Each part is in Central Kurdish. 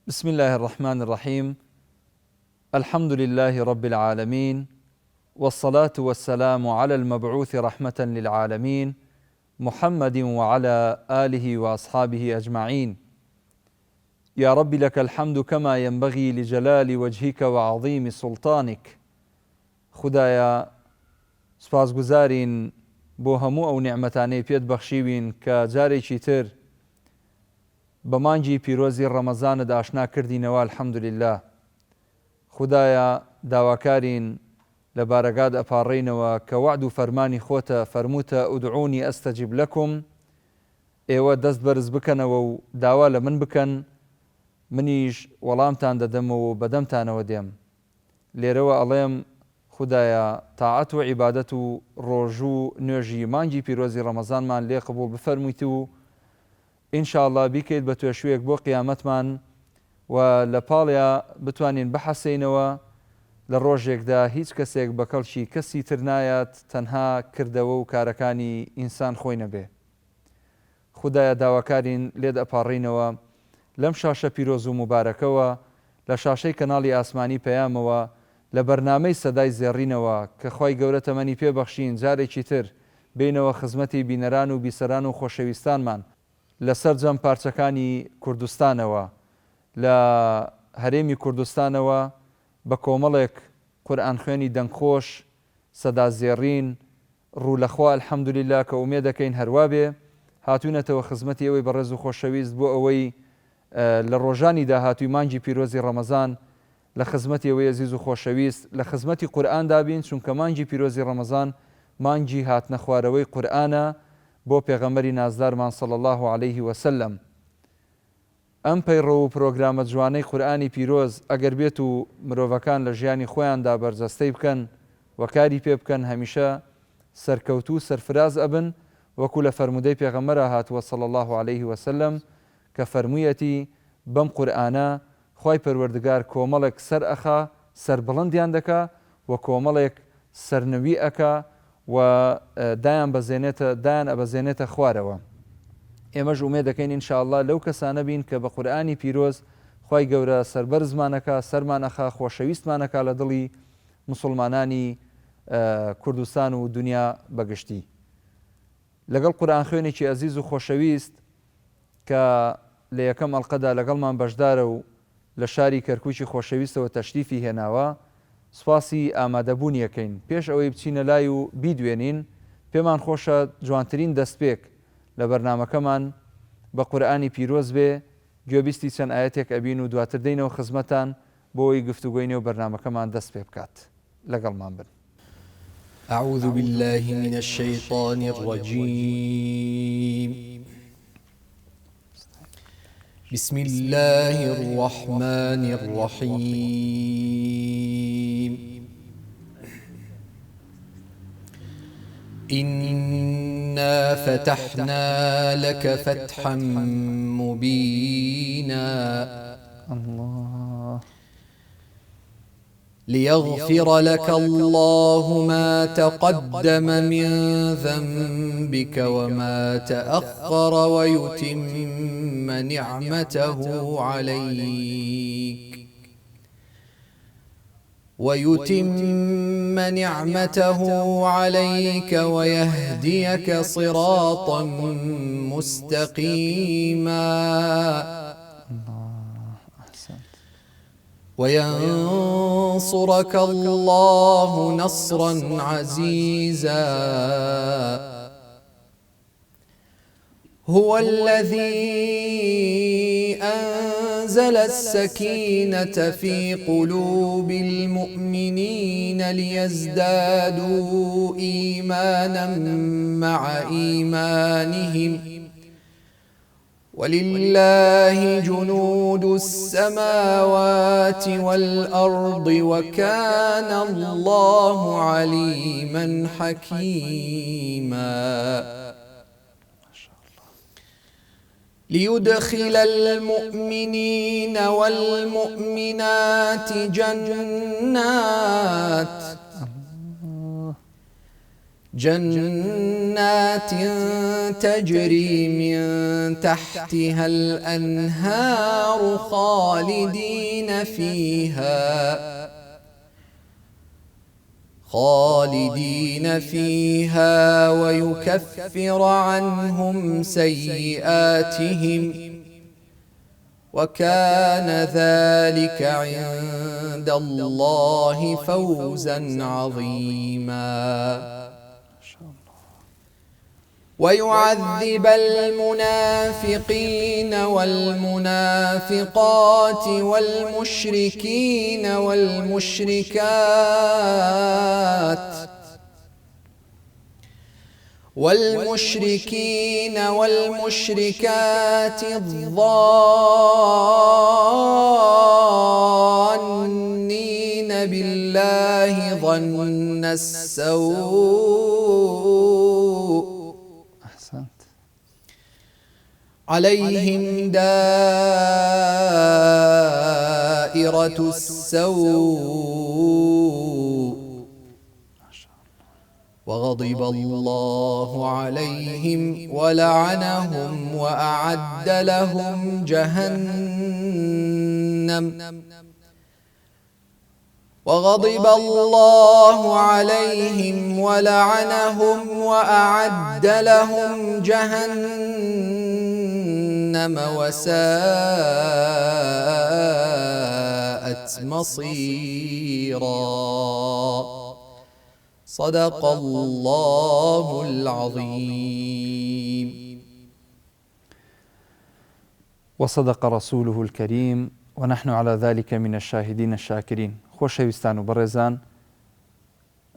بسم الله الرحمن الرحيم. الحمد لله رب العالمين، والصلاة والسلام على المبعوث رحمة للعالمين محمد وعلى آله وأصحابه أجمعين. يا رب لك الحمد كما ينبغي لجلال وجهك وعظيم سلطانك. خدایا سپاسگوزارین بۆ هەموو ئەو نیعمەتانەی پێت بەخشیوین کە جارێکی تر بە مانگی پیرۆزی ڕەمەزانت ئاشنا کردینەوە. الحەمدولله. خدایە داواکارین لە بارەگات ئەپاڕێینەوە کە وعد و فەرمانی خۆتە، فەرمووتە ئودعونی ئەستەجیب لەکم، ئێوە دەست بەرز بکەنەوە و داوا لە من بکەن، منیش وەڵامتان دەدەمەوە و بەدەمتانەوە دێم. لێرەوە ئەڵێم خدایە تاعەت و عیبادەت و ڕۆژوو نوێژی مانگی پیرۆزی ڕەمەزانمان لێ قبوڵ بفەرموویت و ئینشاءڵڵا بیکەیت بە توێشوێک بۆ قیامەتمان و لە پاڵیا بتوانین بحەسەینەوە لە ڕۆژێکدا هیچ کەسێک بە کەڵکی کەسی تر نایەت، تەنها کردەوە و کارەکانی ئینسان خۆی نەبێ. خدایە داواکارین لێت ئەپاڕێینەوە لەم شاشە پیرۆز و مبارەکەوە، لە شاشەی کەناڵی ئاسمانی پەیامەوە، لە بەرنامەی سەدای زێڕینەوە کە خوای گەورە تەمەنی پێبەخشین جارێکی تر بینەوە خزمەتی بینەران و بیسەران و خۆشەویستانمان لەسەر جەم پارچەکانی کوردستانەوە، لە هەرێمی کوردستانەوە بە کۆمەڵێک قورئان خوێنی دەنگخۆش، سەدا زێڕین، ڕوو لەخوا الحەمدولله کە ئومێد دەکەین هەروا بێ، هاتوونەتەوە خزمەتی ئەوەی بەڕێز و خۆشەویست بۆ ئەوەی لە ڕۆژانی داهاتووی مانگی پیرۆزی ڕەمەزان لە خزمەتی ئەوەی عزیز و خۆشەویست لە خزمەتی قورئان دابین، چونکە مانگی پیرۆزی ڕەمەزان مانگی هاتنە خوارەوەی قورئانە بۆ پێغەمبەری نازدارمان صلی الله عليه وسلم. ئەم پەیڕۆ و پرۆگرامە جوانەی قورئانی پیرۆز ئەگەر بێت و مرۆڤەکان لە ژیانی خۆیاندا بەرجەستەی بکەن و کاری پێ بکەن، هەمیشە سەرکەوتو و سەرفراز ئەبن، وەکو لە فەرمودەی پێغەمبەرە هاتووە صلی الله عليه وسلم کە فەرموویەتی بەم قورئانە خوای پەروەردگار کۆمەڵێک سەر ئەخا، سەر بڵندیان دەکا و کۆمەڵێک سەرنەوی ئەکا و دایان ئەبەزێنێتە خوارەوە. ئێمەش ئومێد دەکەین ئینشاءڵڵا لەو کەسانە بین کە بە قورئانی پیرۆز خوای گەورە سەربەرزمانەکە، سەرمانەخا، خۆشەویستمانەکە لە دڵی مسلمانانی کوردستان و دنیا بەگشتی. لەگەڵ قورئان خوێنێکی عەزیز و خۆشەویست کە لە یەکەم ئەڵقەدا لەگەڵمان بەشدارە و لە شاری کەرکووکی خۆشەویستەوە تەشریفی هێناوە، سوپاسی ئامادەبوونیەکەین. پێش ئەوەی بچینە لای و بیدوێنین، پێمان خۆشە جوانترین دەستپێک لە بەرنامەکەمان بە قورئانی پیرۆز بێ، گوێبیستی چەند ئاەتێک ئەبین و دواتر دەینەوە خزمەتان بۆ ئەوەی گفتوگۆینێ و بەرنامەکەمان دەست پێ بکات. لەگەڵمان بن. أعوذ بالله من الشيطان الرجيم. بسم الله الرحمن الرحيم. إنا فتحنا لك فتحا مبينا الله ليغفر لك الله ما تقدم من ذنبك وما تأخر ويتم نعمته عليك ويهديك صراطا مستقيما وينصرك الله نصرا عزيزا. هو الذي أنزل السكينة في قلوب المؤمنين ليزدادوا إيمانا مع إيمانهم ولله جنود السماوات والأرض وكان الله عليما حكيما. ليدخل المؤمنين والمؤمنات جنات تجري من تحتها الأنهار خالدين فيها ويكفر عنهم سيئاتهم وكان ذلك عند الله فوزا عظيما ويعذب المنافقين والمنافقات والمشركين والمشركات الظانين بالله ظن السوء عليهم دائرة السوء وغضب الله عليهم ولعنهم وأعد لهم جهنم وغضب الله عليهم ولعنهم وأعد لهم جهنم وساءت مصيرا صدق الله العظيم وصدق رسوله الكريم ونحن على ذلك من الشاهدين الشاكرين. خۆشەویستان و بەڕێزان،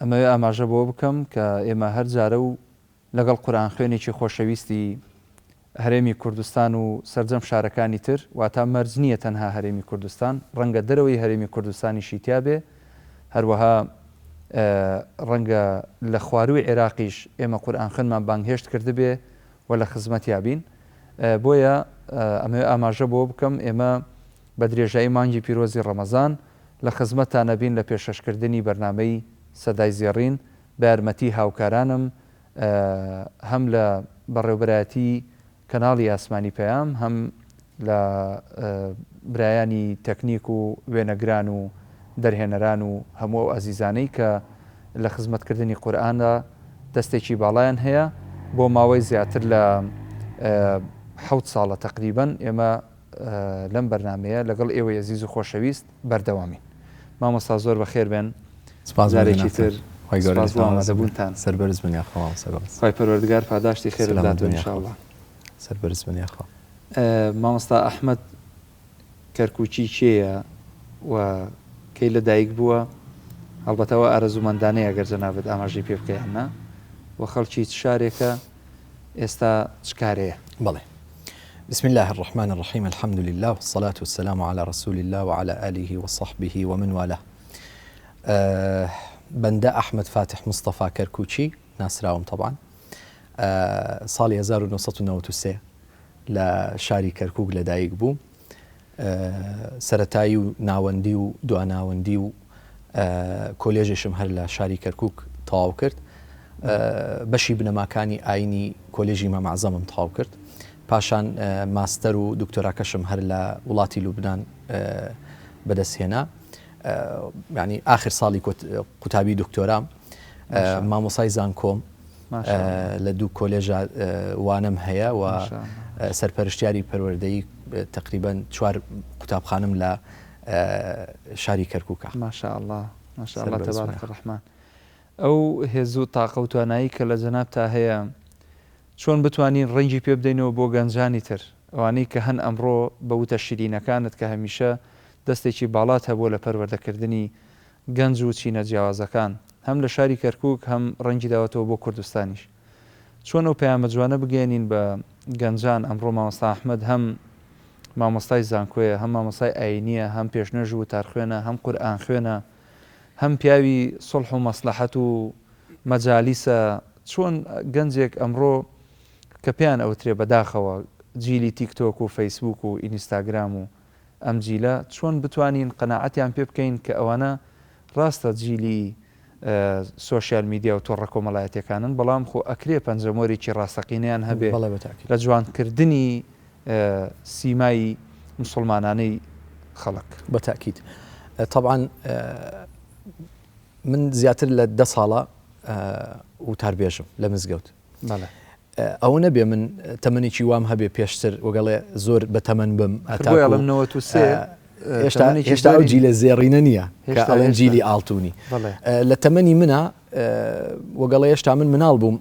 ئەمەوێ ئاماژە بۆ بکەم کە ئێمە هەر جارە و لەگەڵ قورئان خوێنێکی خۆشەویستی هەرێمی کوردستان و سەرجەم شارەکانی تر، واتە مەرج نییە تەنها هەرێمی کوردستان، ڕەنگە دەرەوەی هەرێمی کوردستانیشی تیا بێ، هەروەها ڕەنگە لە خواروی عێراقیش ئێمە قورئان خوێنمان بانگهێشت کردبێ و لە خزمەتیا بین. بۆیە ئەمەوێ ئاماژە بۆ بکەم ئێمە بە درێژایی مانگی پیرۆزی ڕەمەزان لە خزمەتتانە بین لە پێشەشکردنی بەرنامەی سەدای زێڕین بە یارمەتی هاوکارانم، هەم لە بەڕێوەبەرایەتی کەناڵی ئاسمانی پەیام، هەم لە برایانی تەکنیک و وێنەگران و دەرهێنەران و هەموو ئەو ئازیزانەی کە لە خزمەتکردنی قورئاندا دەستێکی باڵایان هەیە. بۆ ماوەی زیاتر لە 7 ساڵە تقریبەن ئێمە لەم بەرنامەیە لەگەڵ ئێوە عزیز و خۆشەویست بەردەوامین. مامۆستا زۆر بەخێر بێن، جارێکی تر دەبوونتان سەربەرز بن یاخوا خی پەروەردگار پاداشتی خێر بداتون ئینشاءڵڵا. سەربەرز بن یاخوا. مامۆستا ئەحمەد کەرکووچی کێیە و کەی لە دایک بووە؟ هەڵبەتەوە ئارەزومەندانەیە ئەگەر جەنابەت ئاماژەی پێ بکەیاننا و خەڵکی شارێکە ئێستا چ کارەیە؟ بەڵێ. بسم الله الرحمن الرحيم الحمد لله والصلاة والسلام على رسول الله وعلى آله وصحبه ومن والاه. بەندە ئەحمەد فاتح مستەفا کەرکووچی ناسراوم طبعا، ساڵی 1993 لە شاری کەرکووک لەدایک بووم، سەرەتایی و ناوەندی و دواناوەندی و کۆلێژێشم هەر لە شاری کەرکووک تەواو کرد، بەشی بنەماکانی ئاینی کۆلێژی مام عەزەمم تەواو کرد، پاشان ماستەر و دکتۆراکەشم هەر لە وڵاتی لوبنان بەدەستهێنا، ینی ئاخر ساڵی قوتابی دکتۆرام مامۆسای زانکۆم لە دوو کۆلێژە وانم هەیە و سەرپەرشتیاری پەروەردەیی تقریبەن 4 قوتابخانم لە شاری کەرکووکە. ماشاءالله ماشاءالله تبارك الرحمن. ئەو هێز و تاقە و توانایی کە لە جەناب تا هەیە، چۆن بتوانین ڕەنگی پێ بدەینەوە بۆ گەنجانی تر، ئەوانەی کە هەن ئەمڕۆ بە وتە شیرینەکانت کە هەمیشە دەستێکی باڵات هەبووە لە پەروەردەکردنی گەنج و چینە جیاوازەکان، هەم لە شاری کەرکووک هەم ڕەنگی داوەتەوە بۆ کوردستانیش، چۆن ئەو پەیامە جوانە بگەێنین بە گەنجان؟ ئەمڕۆ مامۆستا ئەحمەد هەم مامۆستای زانکۆیە، هەم مامۆستای ئاینیە، هەم پێشنەژ و تارخوێنە، هەم قورئان خوێنە، هەم پیاوی سڵح و مەسلەحەت و مەجالیسە. چۆن گەنجێک ئەمڕۆ کە پێیان ئەوترێ بەداخەوە جیلی تیکتۆک و فەیسبوک و ئینستاگرام و ئەم جیلە، چۆن بتوانین قەناعەتیان پێ بکەین کە ئەوانە ڕاستە جیلی سوۆسیال میدیا و تۆڕە کۆمەڵایەتەکانن بەڵام خۆ ئەکرێ پەنجەمۆرێکی ڕاستەقینیان هەبێ لە جوانکردنی سیمای مسلمانانەی خەڵک. بەتاکید طبعا من زیاتر لە 10 ساڵە وتاربێژم لە مزگەوت ئەو نەبێ من تەمەنێکی وام هەبێ پێشتر وەگەڵێ زۆر بە تەمەن بم هێشتا ئەو جیلە زێڕینە نییە کە ئەڵێن جیلی ئاڵتونی لە تەمەنی منە وەگەڵێ هێشتا من مناڵ بووم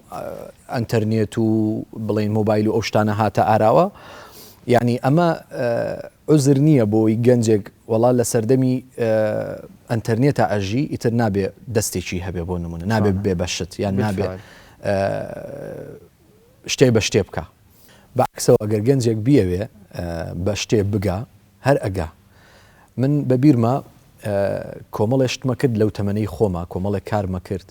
ئەنتەرنێت و بڵێن مۆبایل و ئەو شتانە هاتە ئاراوە یعنی ئەمە عوزر نییە بۆی گەنجێک وەڵا لە سەردەمی ئەنتەرنێتە ئەژی ئیتر نابێ دەستێکی هەبێ بۆ نمونە نابێ بێ بەشت یان نابێ شتێ بە شتێ بکە بەعکسەوە ئەگەر گەنجێک بیەوێ بە شتێ بگا هەر ئەگا من بەبیرمە کۆمەڵێ شتمە کرد لەو تەمەنەی خۆمە کۆمەڵێک کارمە کرد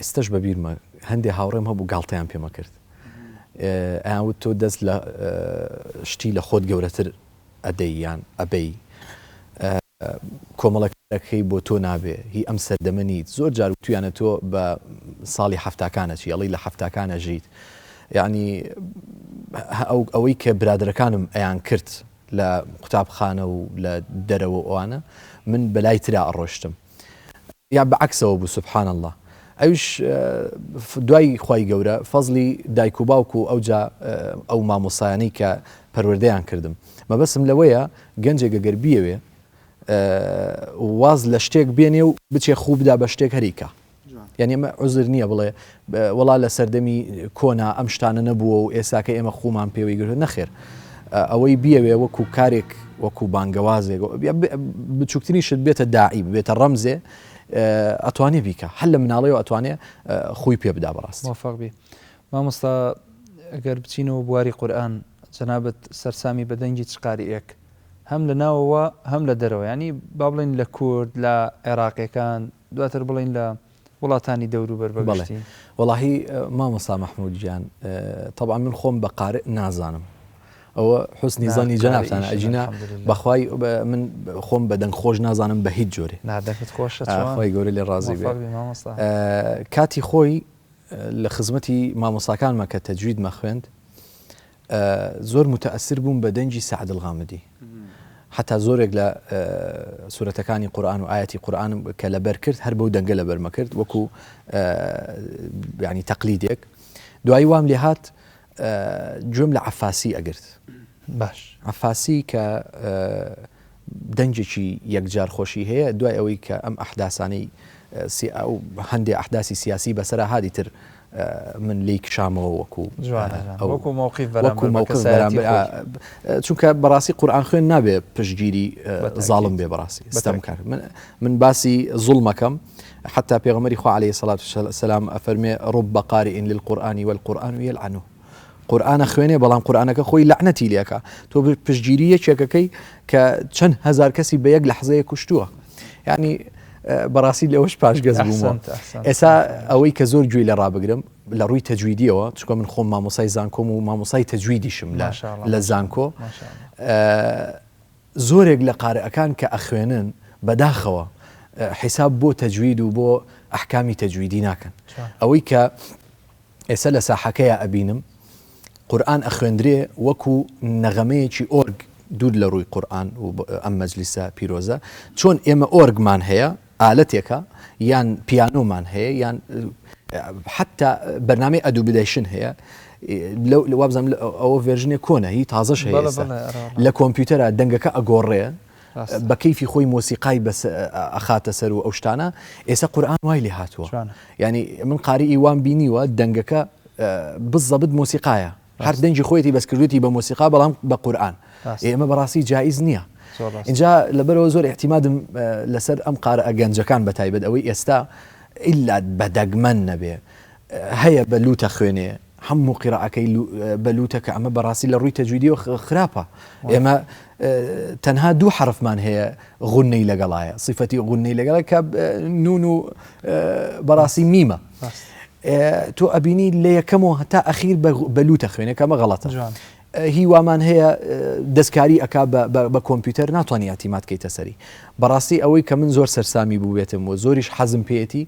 ئێستش بەبیرمە هەندێک هاوڕێم هەبوو گاڵتەیان پێمە کرد ئەوت تۆ دەست لە شتی لە خۆت گەورەتر ئەدەی یان ئەبەی کۆمەڵەکەی بۆ تۆ نابێ هی ئەم سەردەمەنیت زۆر جار تویانە تۆ بە ساڵی هەفتاکانەچی ئەڵی لە هەفتاکانە ژیت یعنی ئەوەی کە برادەکانم ئەیان کرد لە قوتابخانە و لە دەرەوە ئەوانە من بەلای ترا ئەڕۆشتم یا بەعکسەوە بوو سبحان الله ئەوش دوای خی گەورە فەزلی دایک و باوک و ئەو مامۆسایانەی کە پەروەردەیان کردم مەبەسم لەوەیە گەنجێک گەگەر بیەوێ واز لە شتێک بێنێ و بچێ خوب بدا بە شتێک هەریکە یعنی ئەمە عوزر نییە بڵێ وەڵا لە سەردەمی کۆنا ئەم شتانە نەبووە و ئێساکە ئێمە خومان پێوەی گرت نەخێر ئەوەی بیەوێ وەکو کارێک وەکو بانگەوازێک بچووکتنی شت بێتە داعی بێتە ڕەمزێ ئەتوانێ بیکە هەل لە مناڵەوە ئەتوانێ خۆی پێ بدا بەڕاست موفقبی مامۆستا ئەگەر بچینەوە بواری قورئان جەنابەت سەرسامی بەدەنگی چقاریەک هەم لە ناوەوە هەم لە دەرەوە ینی با بڵین لە کورد لە عێراقیەکان دواتر بڵین لە وڵاتانی دەوروبەر بەگەشتی وەڵاهی مامۆستا مەحموود گیان طبعا من خۆم بە قارئ نازانم ئەوە حوسنی زانی جەنابتانە ئەجینا بەخوای من خۆم بەدەنگ خۆش نازانم بە هیچ جۆرێ نادەکەت خۆشە خی گەورە لێ ڕازی بێ کاتی خۆی لە خزمەتی مامۆساکانمە کە تەجوید مەخوێند زۆر متەئەسر بووم بە دەنجی سەعد الغامدی حتا زۆرێک لە سورەتەکانی قورئان و ئاەتی قورئان کە لەبەر کرد هەر بەو دەنگە لەبەرمە کرد وەکو ینی تەقلیدێک دوایی وام لێ هات گوێم لە عەفاسی ئەگرت باش عەفاسی کە دەنجێکی یەکجار خۆشی هەیە دوای ئەوەی کە ئەم ئەحداسانەی هەندێک ئەحداسی سیاسی بەسەرا هادی تر من لی کشامەوە وەکو چونکە بەڕاستی قورئان خوێن نابێ پشتگیری زاڵم بێ بەڕاستی ستەم کار من باسی زوڵمەکەم حتى پێغەمبەری خوا عەلەیهی سەڵات وسەلام ئەفەرمێ رب قارئ للقورآن والقورآن يلعنه قورآنە خوێنێ بەڵام قورآنەکە خۆی لەعنەتی لێکە تۆ پشتگیری یەکێکەکەی کە چەند هەزار کەسی بە یەک لەحزەیە کوشتووە یعنی بەڕاستی لەوەش پاشگەز بوومەوە ئێستا ئەوەی کە زۆر گوێی لە ڕابگرم لە ڕووی تەجویدیەوە چونکە من خۆم مامۆسای زانکۆم و مامۆسای تەجویدیشم لە زانکۆ زۆرێک لە قارئەکان کە ئەخوێنن بەداخەوە حیساب بۆ تەجوید و بۆ ئەحکامی تەجویدی ناکەن ئەوەی کە ئێستا لە ساحەکەیە ئەبینم قورئان ئەخوێندرێ وەکو نەغەمەیەکی ئۆرگ دوور لە ڕووی قورئان و ئەم مەجلیسە پیرۆزە چۆن ئێمە ئۆرگمان هەیە ئالەتێکە یان پیانۆمان هەیە یان حتا بەرنامەی ئەدوبدەیشن هەیە وابزانم ئەوە ڤێرژنێ کۆنە هی تازەش هەیە لە کۆمپیوتەرە دەنگەکە ئەگۆڕێ بە کەیفی خۆی مۆسیقای بەس ئەخاتە سەر و ئەو شتانە ئێستا قورئان وای لێ هاتووە ینی من قاریئی وان بینیوە دەنگەکە بزەبت مۆسیقایە هەر دەنجی خۆیەتی بەسکردوێتی بە مۆسیقا بەڵام بە قورئان ئێمە بەڕاستی جایز نییە اینجا لەبەرەوە زۆر احتیمادم لەسەر ئەم قارئە گەنجەکان بەتایبەت ئەوەی ئێستا ئیلا بەدەگمەن نەبێ هەیە بەلوتە خوێنێ هەموو قیرەعەکەی بەلوتە کە ئەمە بەڕاستی لە ڕووی تەجویدیەوە خراپە ئێمە تەنها دوو حرفمان هەیە غونەی لەگەڵایە صفەتی غونەی لەگەڵە کە نون و بەڕاستی میمە تۆ ئەبینی لە یەکەمەوە هەتا ئەخیر بەلوتە خوێنێ کەمە غەڵەتە هیوامان هەیە دەستکاری ئەکا بە کۆمپیوتەر ناتوانانی ئەتیماتکەیتە سەری بەڕاستی ئەوەی کە من زۆر سەرسامی بووبێتم و زۆریش حەزم پێێتی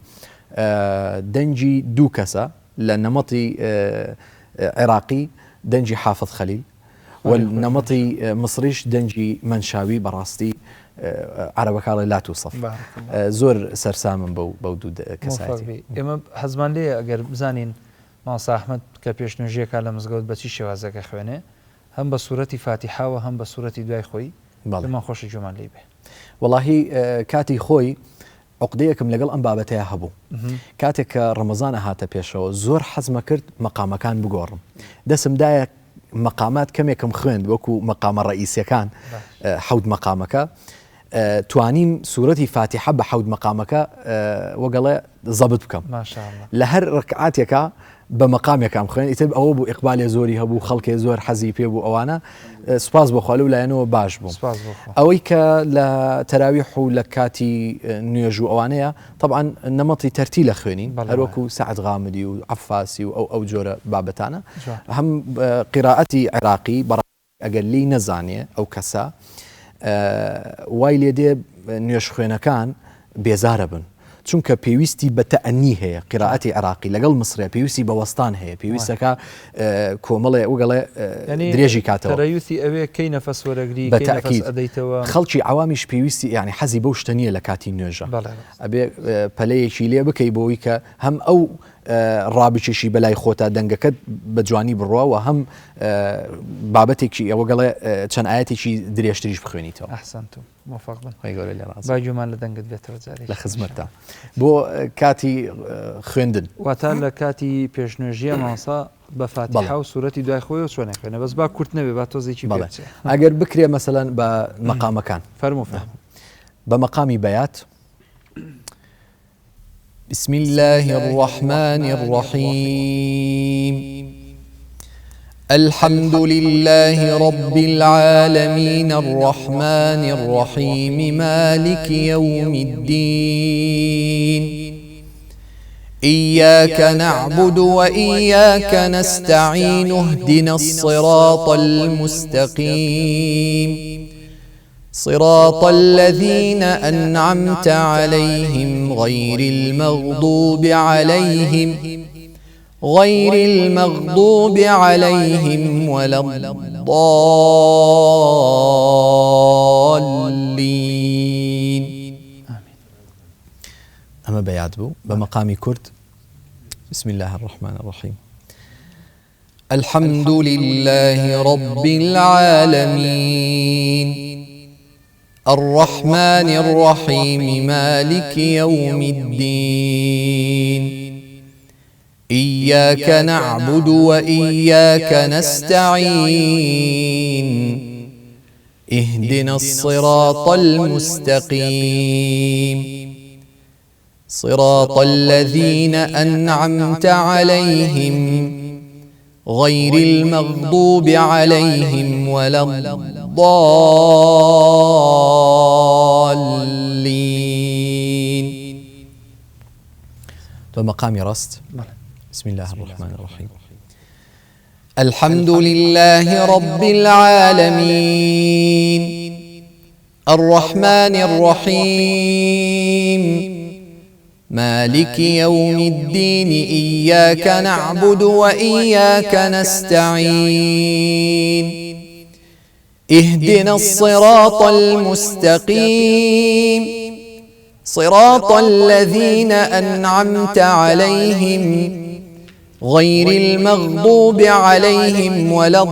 دەنجی دوو کەسە لە نەمەتی عێراقی دەنجی حافظ خەلیل و نەمەتی مصریش دەنجی منشاوی بەڕاستی عربەکاڵی لا تووسف زۆر سەرسامم بەو دوو کەسایەتی ئێمە حەزمان لێ ئەگەر بزانین مامۆستا ئەحمەد کە پێشنوێژیەکە لە مزگەوت بەچی شێوازەکە خوێنێ هەم بە سوورەتی فاتیحاوە هەم بە سوورەتی دوای خۆی من خۆشی جومان لێ بێ وەڵاهی کاتی خۆی عقدەیەکم لەگەڵ ئەم بابەتەیە هەبوو کاتێک کە ڕەمەزان هاتە پێشەوە زۆر حەزمە کرد مەقامەکان بگۆڕم دەسمدایە مەقامات کەمێکم خوێند وەکو مەقامە ڕئیسیەکان حەود مەقامەکە توانیم سوورەتی فاتیحە بە حەود مەقامەکە وەگەڵێ زەبط بکەم لە هەر ڕکعاتێکە بە مەقامێکم خوێن ئیتر ئەوە بوو ئیقبالێ زۆری هەبوو خەڵکێ زۆر حەزی پێ بوو ئەوانە سوپاس بۆ خوا لەلایەنەوە باش بووم ئەوەی کە لە تەراویح و لە کاتی نوێژ و ئەوانەیە طبعا نەمەتی تەرتی لە خوێنین هەروەکو سعد غامدی و عەفاسی و ئەو جۆرە بابەتانە هەم قیراءەتی عێراقی ئەگەر لی نەزانێ ئەو کەسە وای لێ دێ نوێژ خوێنەکان بێزارە بن چونکە پێویستی بە تەئەنی هەیە قیراءەتی عێراقی لەگەڵ مسرە پێویستی بە وەستان هەیە پێویستەکە کۆمەڵێ وگەڵێ درێژی کاتەوە تەرەیوتی ئەوێ کەی نەفەس وەرەگری بەتەئکید خەڵکی عوامیش پێویستی یعنی حەزی بەو شتە نییە لە کاتی نوێژە ئەبێ پەلەیەکی لێ بکەی بۆی کە هەم ئەو ڕابچێشی بەلای خۆتا دەنگەکەت بە جوانی بڕواوە هەم بابەتێکی ئەوە گەڵێ چەند ئاەتێکی درێژتریش بخوێنیتەوە ئەحسەنتم موفق بن با جومان لە دەنگت بێتەوە جارێک لە خزمەتدا بۆ کاتی خوێندن واتە لە کاتی پێشنوێژیە مامۆستا بە فاتیحە و سوورەتی دوای خۆی و چۆنێک خوێنێ بەس با کورت نەبێ با تۆزێکی بڵێ ئەگەر بکرێ مەسەلەن بە مەقامەکان فەرموو بە مەقامی بەیات بسم الله الرحمن الرحيم الحمد لله رب العالمين الرحمن الرحيم مالك يوم الدين إياك نعبد وإياك نستعين اهدنا الصراط المستقيم صراط الذين أنعمت عليهم غير المغضوب عليهم ولا الضالين أما بيات بو بمقام كرد بسم الله الرحمن الرحيم الحمد لله رب العالمين الرحمن الرحيم مالك يوم الدين إياك نعبد وإياك نستعين اهدنا الصراط المستقيم صراط الذين أنعمت عليهم غير المغضوب عليهم ولا الضالين مقام رست بسم الله الرحمن الرحيم الحمد لله رب العالمين الرحمن الرحيم مالك يوم الدين إياك نعبد وإياك نستعين اهدنا الصراط المستقيم صراط الذين أنعمت عليهم غير المغضوب عليهم ولا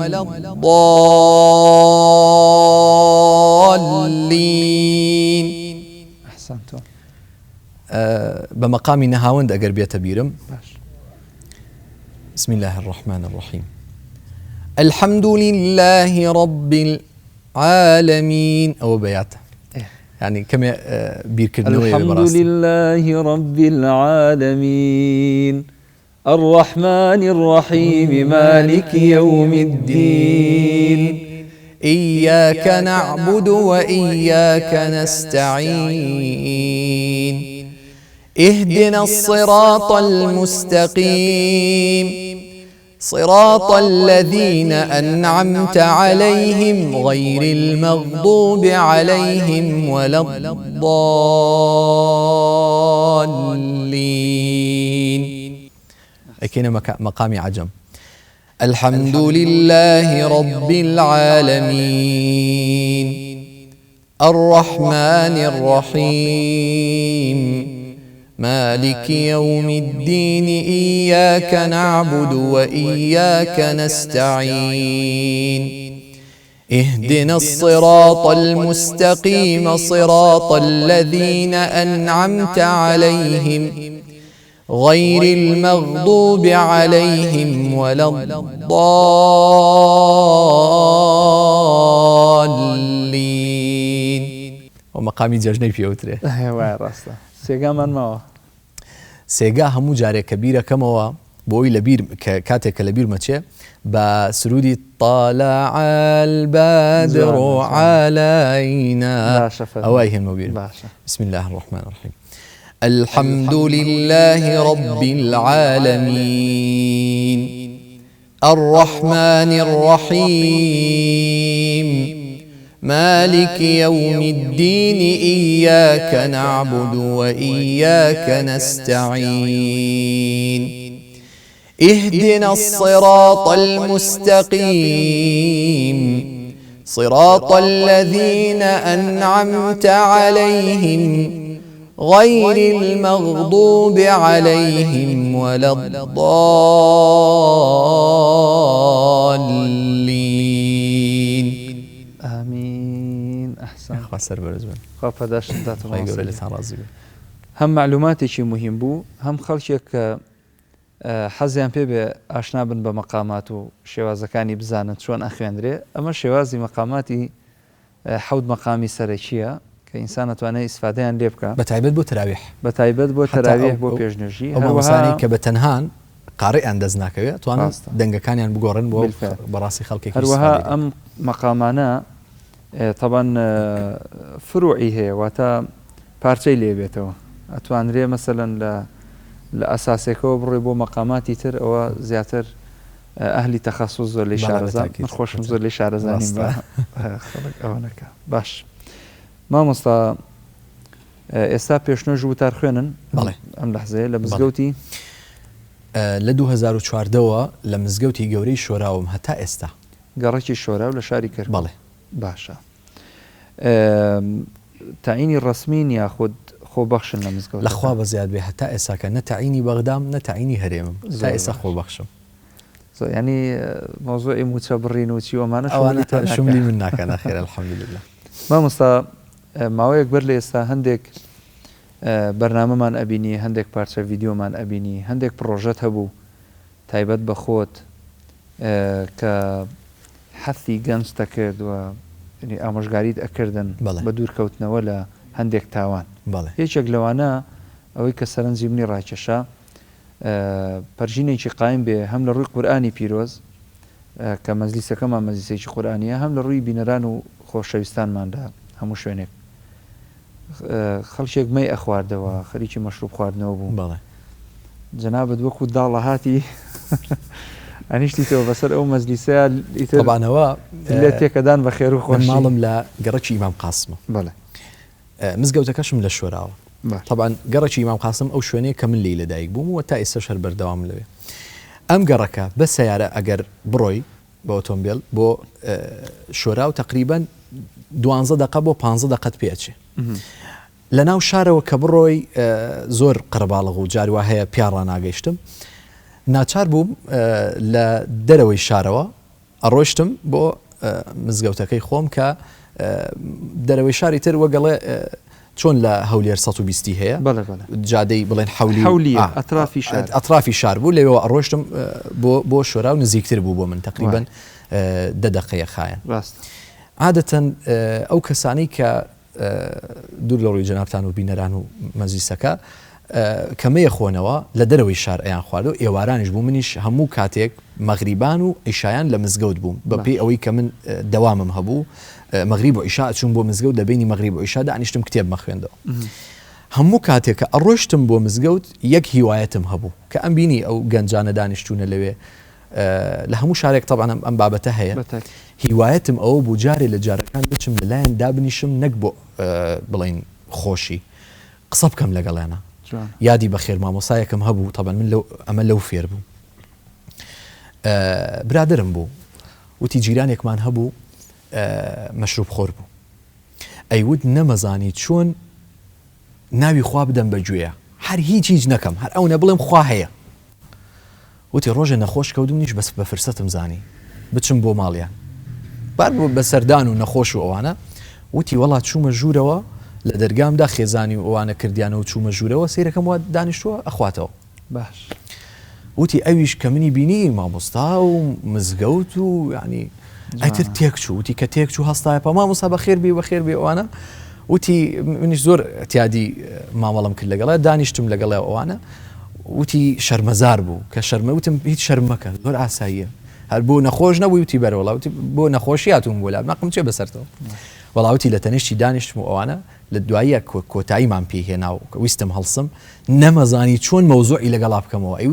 الضالين أحسنتم بمقام نهاوند أقر بيت بيرم بسم الله الرحمن الرحيم الحمد لله رب العالمين أو بيات يعني كم بيركدنوي الحمد لله رب العالمين الرحمن الرحيم مالك يوم الدين إياك نعبد وإياك نستعين اهدنا الصراط المستقيم صراط الذين أنعمت عليهم غير المغضوب عليهم ولا الضالين. أكينا مقامي عجم. الحمد لله رب العالمين الرحمن الرحيم مالك يوم الدين إياك نعبد وإياك نستعين اهدنا الصراط المستقيم صراط الذين أنعمت عليهم غير المغضوب عليهم ولا الضالين. ومقامي جەژنەی پێوترێ. وای ڕاستە سێگامان ماوە. سێگا هەموو جارێک کە بیرەکەمەوە بۆی لەبیر کاتێک کە لەبیر مەچێ بە سرودی طالع البدر علينا ئەوای هێنمە بیر. بسم الله الرحمن الرحيم. الحمد لله رب العالمين الرحمن الرحيم مالك يوم الدين إياك نعبد وإياك نستعين اهدنا الصراط المستقيم صراط الذين أنعمت عليهم غير المغضوب عليهم ولا الضالين. آمين. أحسن. خسر برزبن. خافداش ذات الله يقول لي تعرض. هم معلوماتي شيء مهم بو هم خلشك حەزیان پێ بێ ئاشنا بن بە مەقامات و شێوازەکانی بزانن چۆن ئەخوێندرێ. ئەمە شێوازی مەقاماتی حەوت مەقامی سەرەکیە کە ئینسان ئەتوانێت ئیسفادەیان لێ بکە بەتایبەت بۆ تەراویح بەتایبەت بۆ تەراویح بۆ پێشنوێژی هەروەها کە بە تەنهان قاڕی ئەندەز ناکەوێت توانن دەنگەکانیان بگۆڕن بۆ بەڕاستی خەڵکێکی هەروەها ئەم مەقامانە طبعاً فروعی هەیە واتە پارچەی لێ بێتەوە ئەتوانرێ مەسەلەن لە ئەساسێکەوە بڕێ بۆ مەقاماتی تر ئەوە زیاتر ئەهلی تەخەسوس زۆر لێ شارەزان من خۆشم زۆر لێ شارەزانیم بە ئەوەنەکە. باش مامۆستا ئێستا پێشنۆژ وتار خوێنن ئەم لەحزەیە لە مزگەوتی لە 2014ەوە لە مزگەوتی گەورەی شۆراوم هەتا ئێستا گەڕێکی شۆرا و لە شاری کرد. بەڵێ باشە تاعینی ڕسمین یاخود خۆبەخشن لە مزگەوت لەخوا بە زیاد بێ هەتا ئێساکە نەتعینی بەغدام نەتعینی هەرێمم تا ئێستا خۆبەخشم. ینی مۆزۆی موچە بڕین و چی ئەمانە شملی من ناکەن خێر الحەمدولله. مامۆستا ماوەیەک بەر لە ئێستا هەندێک بەرنامەمان ئەبینی هەندێک پارچە ڤیددیۆمان ئەبینی هەندێک پرۆژەت هەبوو تایبەت بە خۆت کە حەثی گەنج دەکردوە ئامۆژگاریت ئەکردن بە دوورکەوتنەوە لە هەندێک تاوان. یەکێک لەوانە ئەوەی کە سەرنجی منی ڕاکێشا پەرژینێکی قایم بێ هەم لە ڕووی قورئانی پیرۆز کە مەجلیسەکەمان مەجلیسێکی قورئانیە هەم لە ڕووی بینەران و خۆشەویستانماندا هەموو شوێنێک خەڵکێک مەی ئەخواردەوە خەریکی مەشروب خواردنەوە بوو. جەنابەت وەکو داڵە هاتی ئەنیشتیتەوە بەسەر ئەو مەجلیسەیە بانەوە لێ تێکەدان بە خێر و خۆش. ماڵم لە گەڕەکی ئیمام قاسمە مزگەوتەکەشم لە شۆراوە. طبعا گەڕەکی ئیمام قاسم ئەو شوێنەیە کە من لێی لەدایک بووم و تا ئێستا شەر بەردەوام لەوێ. ئەم گەڕەکە بە سەیارە ئەگەر بڕۆی بە ئۆتۆمبیل بۆ شۆرا و تقریبان 12 دقە بۆ 15 دقەت پێچێ. لە ناو شارەوە کە بڕۆی زۆر قەرەباڵغ و جاروا هەیە پیاڕ ناگەیشتم ناچار بووم لە دەرەوەی شارەوە ئەڕۆشتم بۆ مزگەوتەکەی خۆم کە دەرەوەی شاری تر وەگەڵێ چۆن لە هەولێر 120 هەیە جادەی بڵێن حولی ئەطرافی شار بوو لەوێەوە ئەڕۆشتم بۆ شۆرا و نزیکتر بوو بۆ من تقریبان 10 دقەیە خایەن. عادەتەن ئەو کەسانی کە دوور لە ڕووی جەنابتان و بینەران و مەجلیسەکە کەمەیە خۆنەوە لە دەرەوەی شار ئەیان خوارد و ئێوارانیش بوو منیش هەموو کاتێک مەغریبان و ئیشایان لە مزگەوت بووم بەپێی ئەوەی کە من دەوامم هەبوو مەغریب و ئیشا چوون بۆ مزگەوت دەبینی مەغریب و ئیشا دانیشتم کتێب مەخوێندەوە. هەموو کاتێک کە ئەڕۆشتم بۆ مزگەوت یەک هیوایەتم هەبوو کە ئەم بینی ئەو گەنجانە دانیشتوونە لەوێ لە هەموو شارێک طبعا ئەم بابەتە هەیە هیوایەتم ئەوە بوو جارێ لە جارەکان بچم لەلایەن دابنیشم نەک بۆ بڵین خۆشی قسە بکەم لەگەڵیانە یادی بەخێر مامۆسایەکەم هەبوو طبعا من ئەمە لەو فێر بوو برادرم بوو وتی جیرانێکمان هەبوو مەشروب خۆر بوو ئەیوت نەمەزانی چۆن ناوی خوا بدەم بەگوێیە هەر هیچ نەکەم هەر ئەو نە بڵێم خوا هەیە وتی ڕۆژە نەخۆش کەوتم نیش بەس بە فرسەتم زانی بچم بۆ ماڵیان بار بوو بە سەردان و نەخۆش و ئەوانە وتی وڵات چوومە ژوورەوە لە دەرگامدا خێزانی و ئەوانە کردیانە و چوومە ژوورەوە سیرەکەم وا دانیشتووە ئەخواتەوە باش وتی ئەویش کە منی بینی مامۆستا و مزگەوت و ینی ئەتر تێک چوو وتی کە تێک چوو هەستایە مامۆستا بەخێر بێ ئەوانە وتی منیش زۆر احتیادی مامەڵم کرد لەگەڵە دانیشتم لەگەڵ ئەوانە وتی شەرمەزار بوو کە شەرمەوتم هیچ شەرمەکە زۆر ئاساییە هەر بۆ نەخۆش نەبووی وتی بەرەوەڵا وتی بۆ نەخۆشیاتون بۆ لا ناقم چێ بەسەرتەوە وەڵاوتی لە تەنیشتی دانیشتم و ئەوانە لە دواییە کۆتاییمان پێ هێنا و ویستم هەڵسم نەمەزانی چۆن مەوزوعی لەگەڵا بکەمەوە ئەی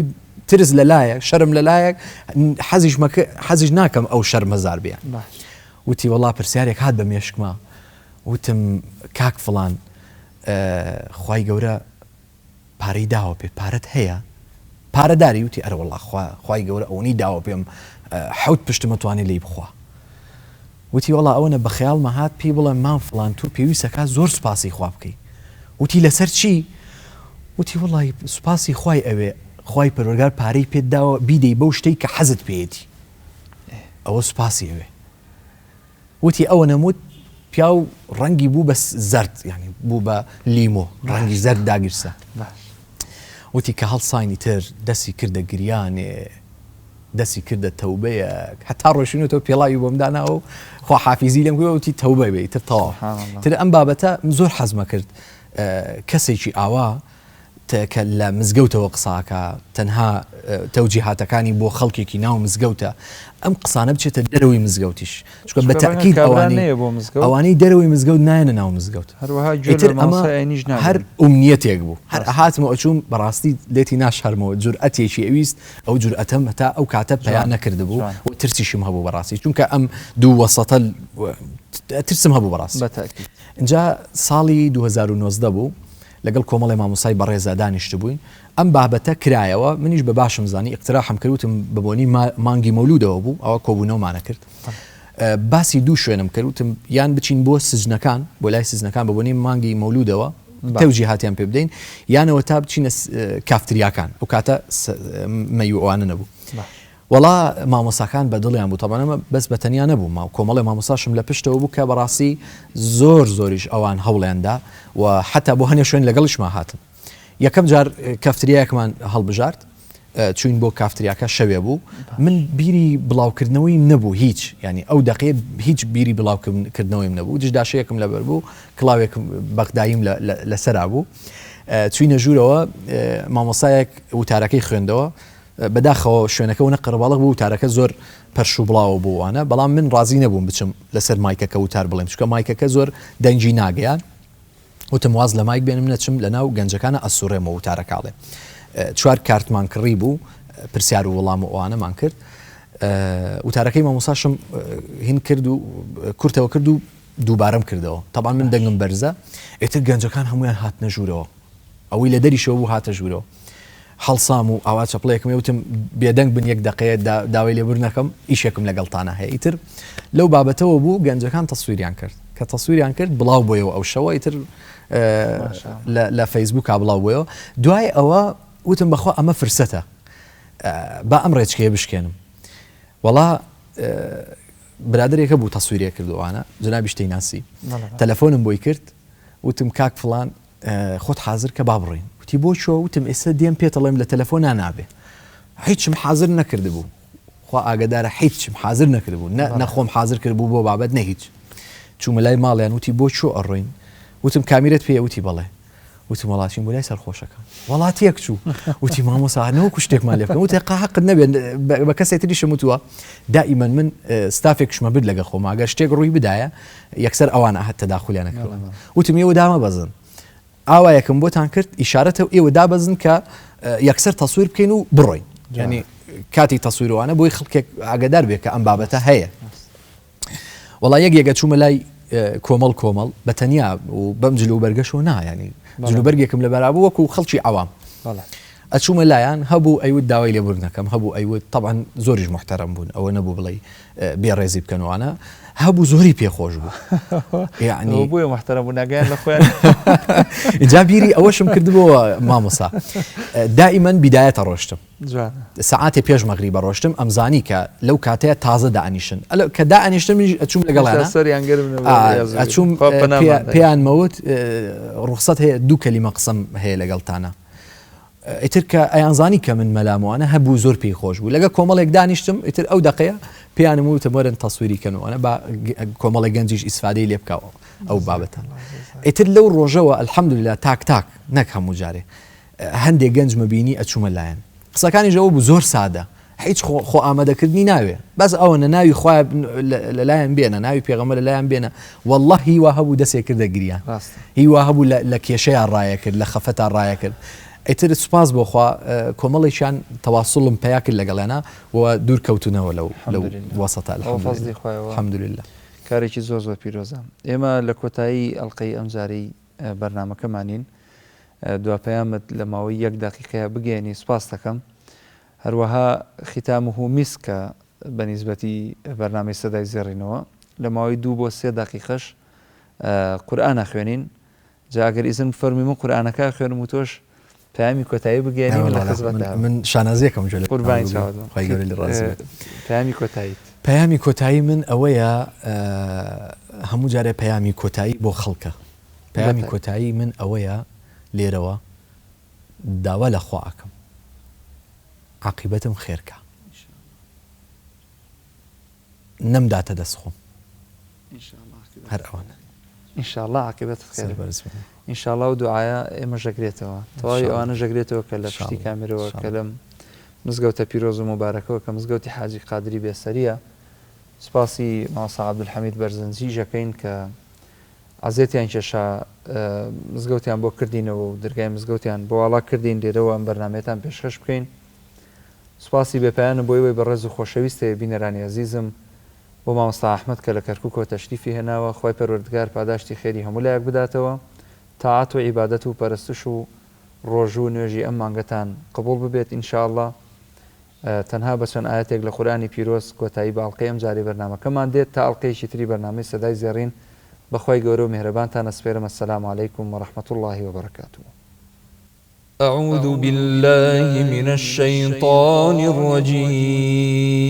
ترس لەلایەک شەرم لەلایەک حەزیش ناکەم ئەو شەرمەزار بیان وتی وەڵا پرسیارێک هات بە مێشکما وتم کاک فڵان خوای گەورە پارەی داوە پێ پارەت هەیە پارەداری وتی ئەرە وەڵا خوای گەورە ئەوەی داوە پێم حەوت پشتمە توانێت لی بخوا وتی وەڵا ئەوەنە بە خەیاڵمە هات پێی بڵێ مام فڵان تو پێویستەکە زۆر سوپاسی خوا بکەی وتی لەسەر چی وتی وەڵی سوپاسی خوای ئەوێ خوای پەروەردگار پارەی پێت داوە بیدەی بەو شتەی کە حەزت پێیەتی ئەوە سوپاسی ئەوێ وتی ئەوە نەموت پیا و ڕەنگی بوو بە زەرد ینی بوو بە لیمۆ ڕەنگی زەرد داگیرسە وتی کە هەڵسانی تر دەستی کردە گریانێ دەستی کردە تەوبەیەک هەتا ڕۆشنێتەوە پێڵاوی بۆم داناوە و خوا حافیزی لەم وتی تەوبە بێ تر تەواو تر ئەم بابەتە زۆر حەزمە کرد کەسێکی ئاوا کە لە مزگەوتەوە قساکە تەنها تەوجیهاتەکانی بۆ خەڵکێکی ناو مزگەوتە ئەم قسانە بچێتە دەرەوەی مزگەوتیش چکە بە تاکید ئەوانەی دەرەوەی مزگەوت نایەنە ناو مزگەوت هەر ئومنیەتێک بوو هەر ئەهاتمە ئەچووم بەڕاستی لێتی ناشارمەوە جورئەتێکی ئەویست ئەو جورئەتەم هەتا ئەو کاتە پەیان نەکردبوو و ترسیشم هەبوو بەڕاستی چونکە ئەم دوو وەسەتە ترسم هەبوو بەڕاستی اینجا ساڵی 2019 بوو لەگەڵ کۆمەڵی مامۆسای بەڕێزە دانیشت بووین ئەم بابەتە کرایەوە منیش بە باشم زانی اقتراحم کردوتم ببوونی مانگی مەولودەوە بوو ئەوە کۆبوونەوەمانە کرد باسی دوو شوێنم کردوتم یان بچین بۆ سزنەکان بۆ لای سزنەکان ببوونی مانگی مەولودەوە تەوجیهاتیان پێ بدەین یانەوە تا بچینە کافتریاکان ئەو کاتە مەیوئوانە نەبوو وەڵا مامۆساکان بە دڵیان بوو تەمانەمە بەس بە تەنیا نەبوو ما کۆمەڵی مامۆساشم لە پشتەوە بوو کە بەڕاستی زۆریش ئەوان هەوڵیاندا و حتا بۆ هەنێ شوێن لەگەڵشما هاتم یەکەم جار کافتریاکمان هەڵبژارد چوین بۆ کافتریاکە شەوێ بوو من بیری بڵاوکردنەوەی نەبوو هیچ ینی ئەو دقیقە هیچ بیری بڵاوکردنەوەیم نەبوو دژداشەیەکم لەبەر بوو کڵاوێکم بەغداییم لەسەرا بوو چوینە ژوورەوە مامۆسایەک وتارەکەی خوێندەوە بەداخەوە شوێنەکە نە قەرەباڵغ بوو وتارەکە زۆر پەرش و بڵاوە بووانە بەڵام من ڕازی نەبووم بچم لەسەر مایکەکە وتار بڵێم چکە مایکەکە زۆر دەنجی ناگەیان وتم واز لە مایک بێنم نەچم لەناو گەنجەکانە ئەسوڕێمەوە وتارەکاڵێ چوار کارتمان کڕی بوو پرسیار و وەڵام و ئەوانەمان کرد وتارەکەی مامۆساشم هین کرد و کورتەوە کرد و دووبارەم کردەوە طبعا من دەنگم بەرزە ئێتر گەنجەکان هەمویان هاتنە ژوورەوە ئەوەی لە دەریشەوە بوو هاتە ژوورەوە هەڵسام و ئاوا چەپڵەیەکم وتم بێدەنگ بن یەک دقەیە داوای لێبور نەکەم ئیشێکم لەگەڵتانە هەیە ئیتر لەو بابەتەوە بوو گەنجەکان تەسویریان کرد کە تەسویریان کرد بڵاو بۆیەوە ئەو شەوە ئیتر لە فەیسبووکا بڵاو بۆیەوە دوای ئەوە وتم بەخوا ئەمە فرسەتە با ئەم ڕێچکەیە بشکێنم وەڵا برادرێکە بوو تەسویریە کردووانە جنابی شتەی ناسی تەلەفۆنم بۆی کرد وتم کاک فڵان خۆت حازر کە با بڕین وتی بۆ چۆ وتم ئێستا دێم پێتەڵێم لە تەلەفۆنا نابێ هیچم حازر نەکرد بوو خوا ئاگدارە هیچم حازر نەکرد بوو نەخۆم حازر کرد بوو بۆ بابەت نە هیچ چوومە لای ماڵیان وتی بۆ چۆ ئەڕۆین وتم کامیرەت پێ وتی بەڵێ وتم وڵاتیم بۆ لای سەرخۆشەکە وڵاتیەک چوو وتی مامۆسانەوەکو شتێکمان لێ بکەم وتی قاحقت نەبێن بە کەسێتریشم وتووە دائیمەن من ستافێکشمە برد لەگە خۆم ئەگەر شتێک ڕووی بدایە یەکسەر ئەوانە هەت تەداخولیانەکەوە وتم ئێوە دامە بەزن ئاوایەکم بۆتان کرد ئیشارەتە ئێوە دابەزن کە یەکسەر تەسویر بکەین و بڕۆین ینی کاتی تەسویرەوانە بۆی خەڵکێک ئاگادار بێت کە ئەم بابەتە هەیە. وڵا یەکێکە چوومە لای کۆمەڵ بە تەنیا و بەم جلو بەرگەشەوە نایانی جلوبەرگێکم لە بەرابوو وەکو خەڵکی عوام ئەچوومە لایەن هەبوو ئەیوت داوای لێبوردنەکەم هەبوو ئەیوت طبعاً زۆریش محتەرەم بوون ئەوە نەبوو بڵێ بێڕێزی بکەنەوەوانە هەبوو زۆری پێخۆش بوو یعنی بۆیە محتەرەم بوو ناگەیان لە خۆیان اینجا بیری ئەوەشم کردبەوە مامۆسا دائیمەن بیدایەتە ڕۆشتم سەعاتێ پێش مەغریبە ڕۆشتم ئەمزانی کە لەو کاتەیە تازە دائنیشن کە دائنیشتم ئەچووم لەگەڵیانە ئەچووم پێیان مەوت ڕوخسەت هەیە دوو کەلیمە قسەم هەیە لەگەڵتانە ئیتر کە ئەیانزانی کە من مەلاموانە هەبوو زۆر پێی خۆش بوو لەگە کۆمەڵێک دانیشتم ئیتر ئەو دقەیە پیانم وتە وەرن تەسویری کەنەوەە بە کۆمەڵی گەنجیش ئیسفادەی لێ بکەوە ئەو بابەتە ئیتر لەو ڕۆژەوە الحەمدوللا تاک نەک هەموو جارێ هەندێک گەنج مەبینی ئەچوومە لایەن قسەکانی ژەوە بوو زۆر سادە هیچ خۆ ئامادەکردنی ناوێ بەس ئەوە ناوی خوا لەلایەن بێنە ناوی پێغەمبەر لەلایەن بێنە والله هیوا هەبوو دەسێ کردە گریان هیوا هەبوو لە کێشەیان ڕایە کرد لە خەفەتان ڕایە کرد ئیتر سوپاس بۆخوا کۆمەڵێکیان تەواسڵم پیا کرد لەگەڵێنە و دوور کەوتونەوە لەو وەسەتە الحەمدولله کارێکی زۆر پیرۆزە ئێمە لە کۆتایی ئەڵلقەی ئەمجارەی بەرنامەکەمانین دواپەیامت لە ماوەی 1 دقیقەیە بگەێنی سوپاس دەکەم هەروەها ختامه میسکە بە نیسبەتی بەرنامەی سەدای زێڕینەوە لە ماوەی 2 بۆ 3 دقیقەش قورئان خوێنین جا ئەگەر ئیزن فەرمی من قورئانەکە خوێنم و تۆش پەیامی کۆتایی بگەێنی لە خزمەتدا من شانازیەکەم جۆ قوربانی پەیامی کۆتاییت پەیامی کۆتایی من ئەوەیە هەموو جارێ پەیامی کۆتایی بۆ خەڵکە پەیامی کۆتایی من ئەوەیە لێرەوە داوا لە خوا ئەکەم عاقبەتم خێرکە نەمداتە دەستخۆم هەر ئەوانە ئینشاءالله عاقبەت خێر ئینشاءالله و دوعاە ئێمە ژەگرێتەوە تەواوی ئەوانە ژەگرێتەوە کە لە پشتی کامێرەوە کە لەم مزگەوتە پیرۆز و مبارەکەوە کە مزگەوتی حاجی قادری بێسەریە سپاسی مامۆستا عەبدولحەمید بەرزنجی ژەکەین کە عەزێتیان کێشا مزگەوتیان بۆ کردینەوە و دەرگای مزگەوتیان بۆ واڵا کردین لێرەوە ئەم بەرنامەیەتان پێشکەش بکەین سپاسی بێپایانە بۆی وەی بەڕێز و خۆشەویستە بینەرانی عەزیزم بۆ مامۆستا ئەحمەد کە لە کەرکووکەوە تەشریفی هێناوە خۆی پەروەردگار پاداشتی خێری هەموو لایەک بداتەوە تاعات و عیبادەت و پەرستش و ڕۆژ و نوێژی ئەم مانگەتان قبول ببێت ئینشاءالله تەنها بە چەند ئاەتێک لە قورئانی پیرۆز کۆتایی باڵقەی ئەم جارێ بەرنامەکەمان دێت تا ئەڵلقەیەکی تری بەرنامەی سەدای زێڕین بەخوای گەورە و میهرەبانتان ئەسپێرم السلام عەلەیکم وەڕەحمەت الله وبەرەکاتوه أعوذ بالله من الشيطان الرجيم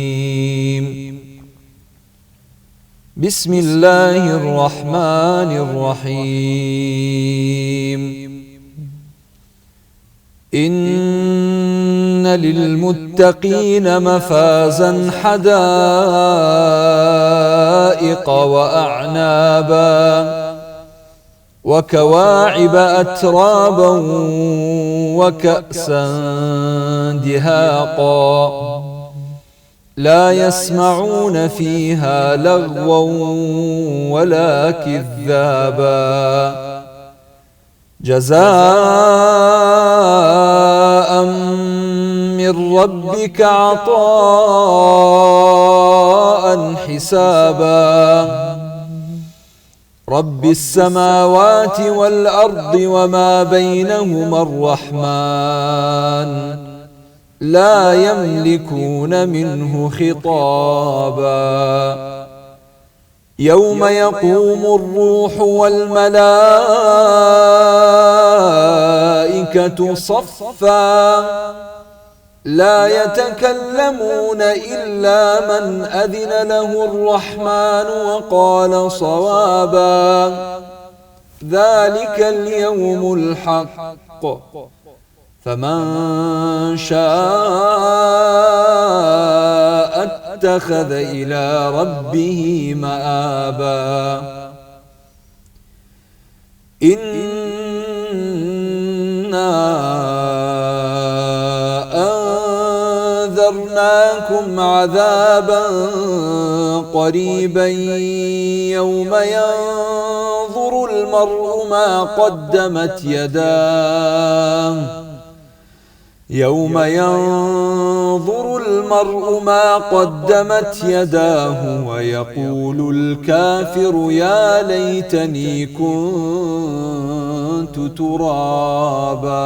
بسم الله الرحمن الرحيم إن للمتقين مفازا حدائق وأعنابا وكواعب أترابا وكأسا دهاقا لا يسمعون فيها لغوا ولا كذابا جزاء من ربك عطاء حسابا رب السماوات والأرض وما بينهما الرحمن لا يملكون منه خطابا يوم يقوم الروح والملائكة صفا لا يتكلمون إلا من أذن له الرحمن وقال صوابا ذلك اليوم الحق فمن شاء اتخذ إلى ربه مآبا إنا أنذرناكم عذابا قريبا يوم ينظر المرء ما قدمت يداه يوم ينظر المرء ما قدمت يداه ويقول الكافر يا ليتني كنت ترابا.